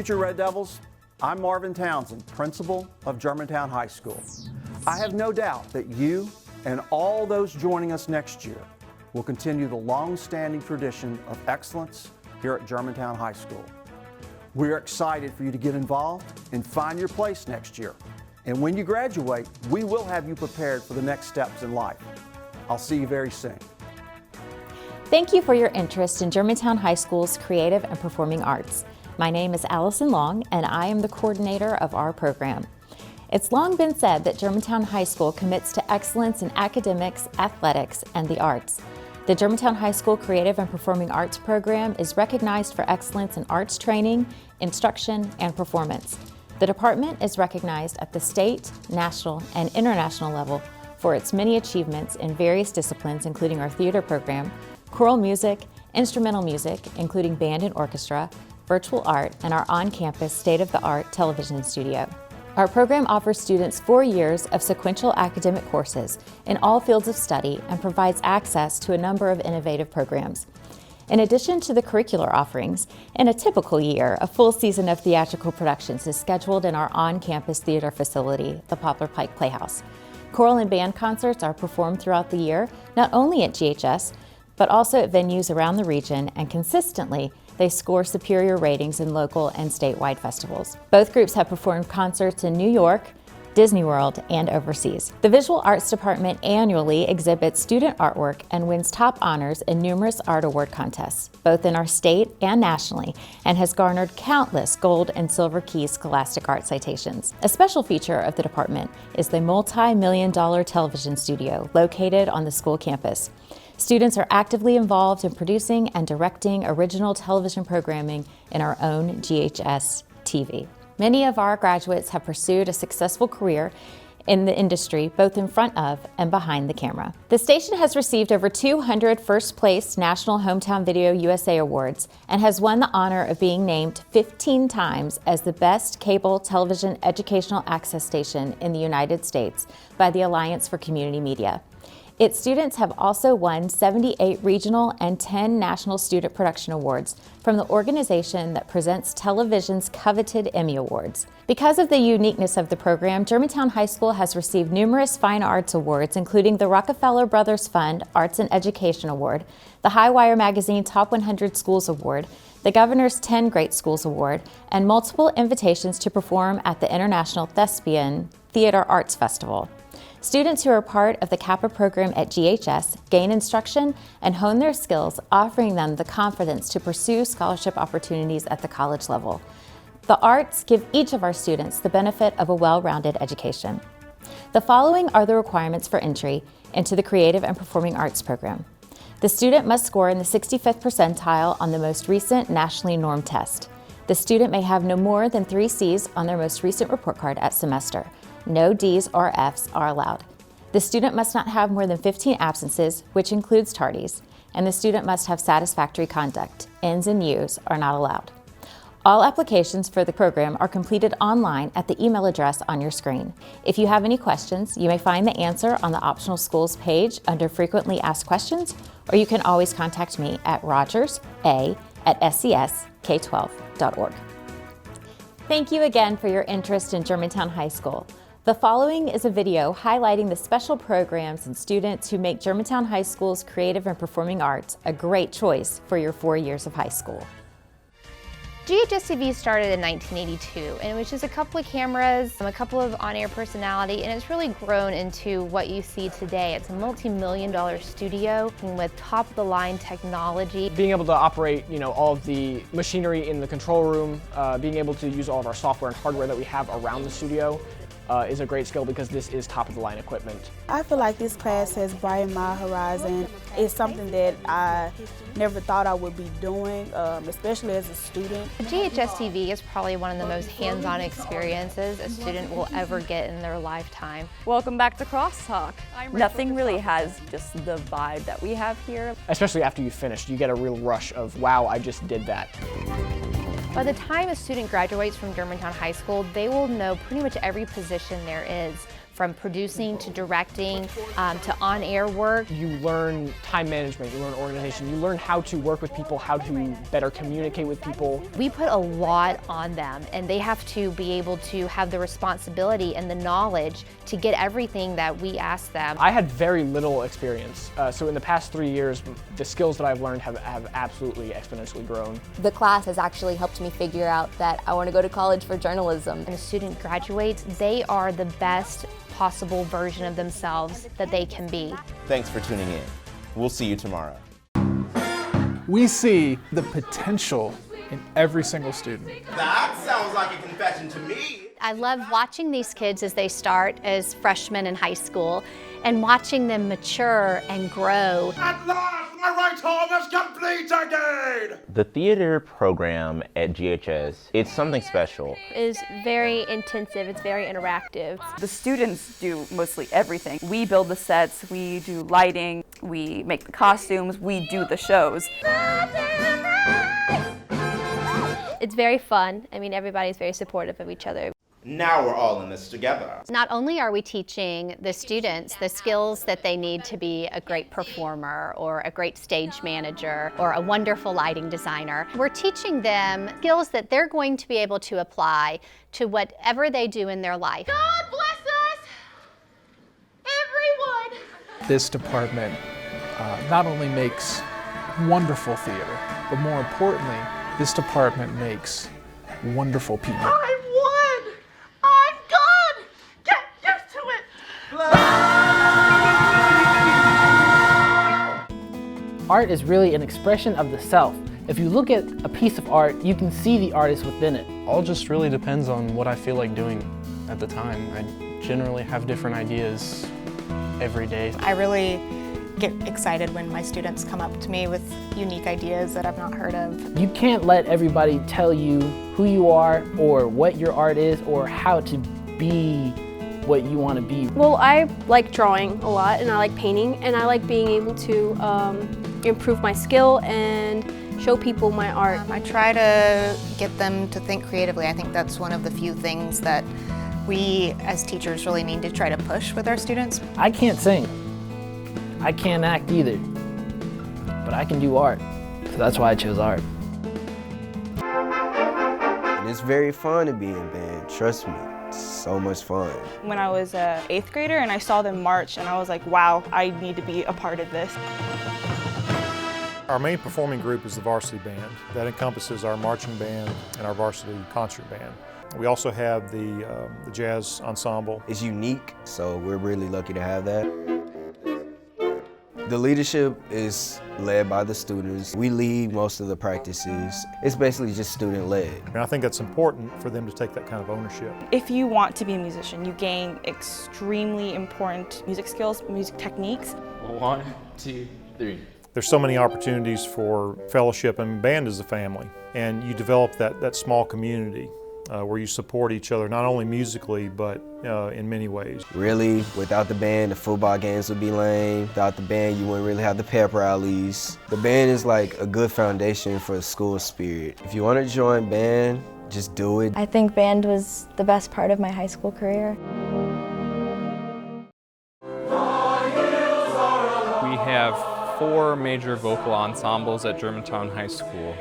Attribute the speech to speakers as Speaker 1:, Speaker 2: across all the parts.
Speaker 1: future Red Devils. I'm Marvin Townsend, principal of Germantown High School. I have no doubt that you and all those joining us next year will continue the long-standing tradition of excellence here at Germantown High School. We're excited for you to get involved and find your place next year. And when you graduate, we will have you prepared for the next steps in life. I'll see you very soon.
Speaker 2: Thank you for your interest in Germantown High School's creative and performing arts. My name is Allison Long, and I am the coordinator of our program. It's long been said that Germantown High School commits to excellence in academics, athletics, and the arts. The Germantown High School Creative and Performing Arts program is recognized for excellence in arts training, instruction, and performance. The department is recognized at the state, national, and international level for its many achievements in various disciplines, including our theater program, choral music, instrumental music, including band and orchestra, virtual art, and our on-campus state-of-the-art television studio. Our program offers students 4 years of sequential academic courses in all fields of study and provides access to a number of innovative programs. In addition to the curricular offerings, in a typical year, a full season of theatrical productions is scheduled in our on-campus theater facility, the Poplar Pike Playhouse. Choral and band concerts are performed throughout the year, not only at GHS, but also at venues around the region, and consistently, they score superior ratings in local and statewide festivals. Both groups have performed concerts in New York, Disney World, and overseas. The Visual Arts Department annually exhibits student artwork and wins top honors in numerous art award contests, both in our state and nationally, and has garnered countless gold and silver key scholastic art citations. A special feature of the department is the multi-million-dollar television studio located on the school campus. Students are actively involved in producing and directing original television programming in our own GHS-TV. Many of our graduates have pursued a successful career in the industry, both in front of and behind the camera. The station has received over 200 first-place National Hometown Video USA Awards and has won the honor of being named 15 times as the best cable television educational access station in the United States by the Alliance for Community Media. Its students have also won 78 regional and 10 national student production awards from the organization that presents television's coveted Emmy Awards. Because of the uniqueness of the program, Germantown High School has received numerous fine arts awards, including the Rockefeller Brothers Fund Arts and Education Award, the Highwire Magazine Top 100 Schools Award, the Governor's 10 Great Schools Award, and multiple invitations to perform at the International Thespian Theater Arts Festival. Students who are part of the CAPA program at GHS gain instruction and hone their skills, offering them the confidence to pursue scholarship opportunities at the college level. The arts give each of our students the benefit of a well-rounded education. The following are the requirements for entry into the Creative and Performing Arts program. The student must score in the 65th percentile on the most recent nationally normed test. The student may have no more than 3 C's on their most recent report card at semester. No D's or F's are allowed. The student must not have more than 15 absences, which includes tardies, and the student must have satisfactory conduct. N's and U's are not allowed. All applications for the program are completed online at the email address on your screen. If you have any questions, you may find the answer on the Optional Schools page under Frequently Asked Questions, or you can always contact me at rogersa@scsk12.org. Thank you again for your interest in Germantown High School. The following is a video highlighting the special programs and students who make Germantown High School's Creative and Performing Arts a great choice for your 4 years of high school.
Speaker 3: GHS-TV started in 1982, and it was just a couple of cameras, a couple of on-air personality, and it's really grown into what you see today. It's a multi-million-dollar studio with top-of-the-line technology.
Speaker 4: Being able to operate, all of the machinery in the control room, being able to use all of our software and hardware that we have around the studio is a great skill because this is top-of-the-line equipment.
Speaker 5: I feel like this class has brightened my horizon. It's something that I never thought I would be doing, especially as a student.
Speaker 3: GHS-TV is probably one of the most hands-on experiences a student will ever get in their lifetime.
Speaker 6: Welcome back to Crosstalk. Nothing really has just the vibe that we have here.
Speaker 4: Especially after you finished, you get a real rush of, wow, I just did that.
Speaker 3: By the time a student graduates from Germantown High School, they will know pretty much every position there is, from producing to directing to on-air work.
Speaker 4: You learn time management, you learn organization, you learn how to work with people, how to better communicate with people.
Speaker 3: We put a lot on them, and they have to be able to have the responsibility and the knowledge to get everything that we ask them.
Speaker 4: I had very little experience, so in the past 3 years, the skills that I've learned have absolutely exponentially grown.
Speaker 7: The class has actually helped me figure out that I want to go to college for journalism.
Speaker 3: When a student graduates, they are the best possible version of themselves that they can be.
Speaker 8: Thanks for tuning in. We'll see you tomorrow.
Speaker 9: We see the potential in every single student.
Speaker 8: That sounds like a confession to me.
Speaker 10: I love watching these kids as they start as freshmen in high school and watching them mature and grow.
Speaker 11: At last, my right arm is complete again!
Speaker 8: The theater program at GHS, it's something special.
Speaker 10: Is very intensive, it's very interactive.
Speaker 6: The students do mostly everything. We build the sets, we do lighting, we make the costumes, we do the shows.
Speaker 10: It's very fun. I mean, everybody's very supportive of each other.
Speaker 8: Now we're all in this together.
Speaker 10: Not only are we teaching the students the skills that they need to be a great performer or a great stage manager or a wonderful lighting designer, we're teaching them skills that they're going to be able to apply to whatever they do in their life.
Speaker 3: God bless us, everyone!
Speaker 9: This department not only makes wonderful theater, but more importantly, this department makes wonderful people.
Speaker 11: I won! I'm good! Get used to it!
Speaker 12: Art is really an expression of the self. If you look at a piece of art, you can see the artist within it.
Speaker 13: All just really depends on what I feel like doing at the time. I generally have different ideas every day.
Speaker 14: I really get excited when my students come up to me with unique ideas that I've not heard of.
Speaker 12: You can't let everybody tell you who you are or what your art is or how to be what you want to be.
Speaker 15: Well, I like drawing a lot and I like painting and I like being able to improve my skill and show people my art.
Speaker 14: I try to get them to think creatively. I think that's one of the few things that we as teachers really need to try to push with our students.
Speaker 12: I can't sing. I can't act either, but I can do art, so that's why I chose art.
Speaker 16: And it's very fun to be in band, trust me, it's so much fun.
Speaker 17: When I was an 8th grader and I saw them march and I was like, wow, I need to be a part of this.
Speaker 18: Our main performing group is the Varsity Band. That encompasses our marching band and our varsity concert band. We also have the jazz ensemble.
Speaker 16: It's unique, so we're really lucky to have that. The leadership is led by the students. We lead most of the practices. It's basically just student-led.
Speaker 18: And I think it's important for them to take that kind of ownership.
Speaker 17: If you want to be a musician, you gain extremely important music skills, music techniques.
Speaker 8: 1, 2, 3.
Speaker 18: There's so many opportunities for fellowship, and band is a family. And you develop that small community where you support each other, not only musically, but in many ways.
Speaker 16: Really, without the band, the football games would be lame. Without the band, you wouldn't really have the pep rallies. The band is like a good foundation for the school spirit. If you want to join band, just do it.
Speaker 19: I think band was the best part of my high school career.
Speaker 20: We have 4 major vocal ensembles at Germantown High School.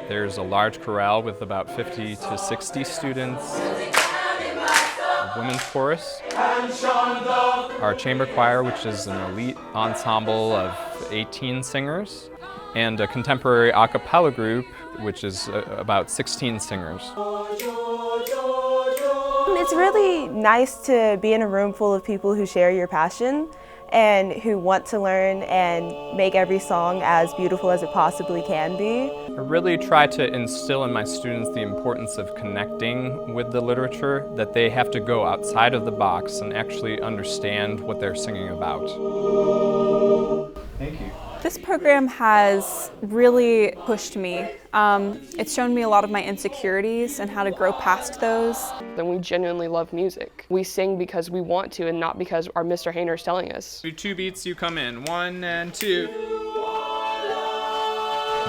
Speaker 20: There's a large chorale with about 50 to 60 students, a women's chorus, our chamber choir, which is an elite ensemble of 18 singers, and a contemporary a cappella group, which is about 16 singers.
Speaker 17: It's really nice to be in a room full of people who share your passion and who want to learn and make every song as beautiful as it possibly can be.
Speaker 20: I really try to instill in my students the importance of connecting with the literature, that they have to go outside of the box and actually understand what they're singing about.
Speaker 13: Thank you.
Speaker 6: This program has really pushed me. It's shown me a lot of my insecurities and how to grow past those.
Speaker 21: Then we genuinely love music. We sing because we want to and not because our Mr. Hayner is telling us.
Speaker 20: 2 beats, you come in. 1 and 2.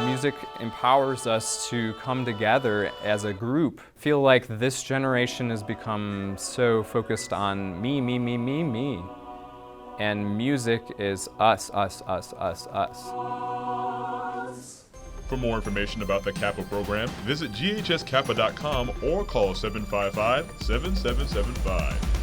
Speaker 20: Music empowers us to come together as a group. I feel like this generation has become so focused on me, me, me, me, me. And music is us, us, us, us, us.
Speaker 1: For more information about the Kappa program, visit ghskappa.com or call 755-7775.